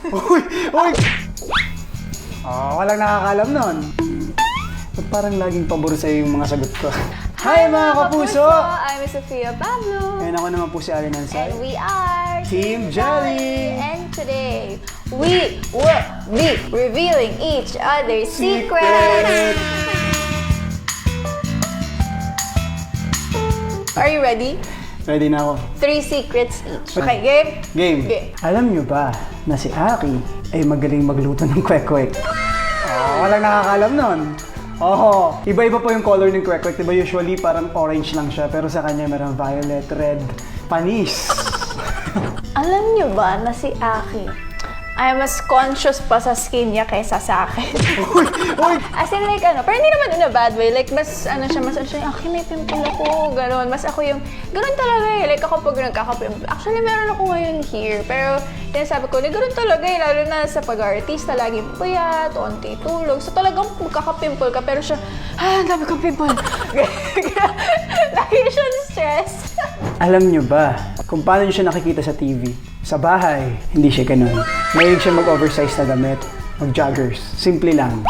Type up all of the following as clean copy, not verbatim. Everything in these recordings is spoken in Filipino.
Uy! Uy! Oh, walang nakakalam nun. Ba't parang laging pabor sa'yo yung mga sagot ko? Hi mga kapuso! I'm Sofia Pablo. Ngayon ako naman po si Alin Ansay. And we are Team Jolly! And today, we will be revealing each other's secrets. Are you ready? Ready na ako. 3 secrets each. Okay, game? Game. Okay. Alam nyo ba na si Aki ay magaling magluto ng kwek-kwek? Oh, walang nakakalam nun. Oo. Iba-iba po yung color ng kwek-kwek. Diba usually parang orange lang siya, pero sa kanya meron violet, red, panis. Alam niyo ba na si Aki ay mas conscious pa sa skin niya kaysa sa akin? Uy! Uy! As in like pero hindi naman in a bad way. Like mas siya, Aki may pimple ako, gano'n. Mas ako yung, gano'n talaga eh. Like ako pag nagkaka-pimple, actually meron ako ngayon here. Pero sabi ko, gano'n talaga eh. Lalo na sa pag-artista, lagi puyat, onti tulog. So talagang magkaka-pimple ka, pero siya, ang dami kong pimple. Lagi siyang stress. Alam nyo ba kung paano nyo siya nakikita sa TV? Sa bahay, hindi siya ganun. Mahilig siya mag-oversize na damit, mag-joggers. Simple lang.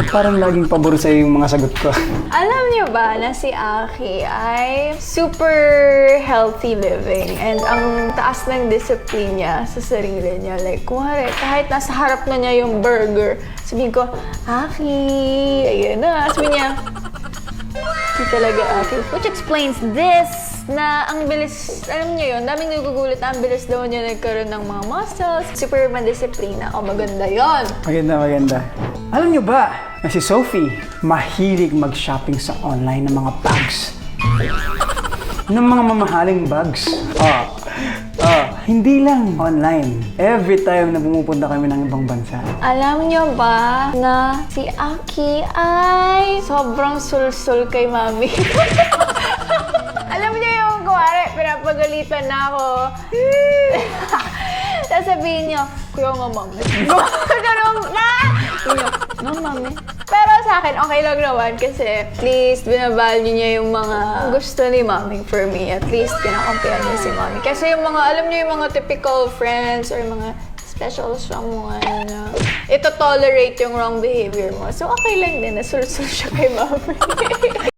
At parang laging pabor sa'yo yung mga sagot ko. Alam niyo ba na si Aki ay super healthy living and ang taas ng discipline niya sa sarili niya. Like, kuwari, kahit nasa harap na niya yung burger, sabihin ko, Aki, ayun na. Sabihin niya, hindi talaga Aki. Which explains this, na ang bilis, alam niyo yun, daming nagugulit na ang bilis daw niya nagkaroon ng mga muscles. Super madisiplina. O, maganda yon. Maganda, maganda. Alam nyo ba na si Sophie mahilig mag-shopping sa online ng mga bags? Ng mga mamahaling bags. Hindi lang online. Every time na pumupunta kami ng ibang bansa. Alam niyo ba na si Aki ay sobrang sul-sul kay Mami? Alam niyo yung kuwari, pinapagalitan na ako. Sasabihin niyo, kuya nga Mami. Ganun na! No, Mami. Pero sa akin, okay lang naman kasi at least binavalue niya yung mga gusto ni Mami for me. At least kinakompare niya si Mami. Kasi yung mga, alam niyo yung mga typical friends or mga special someone na ito tolerate yung wrong behavior mo. So okay lang din na sul-sul siya kay Mami.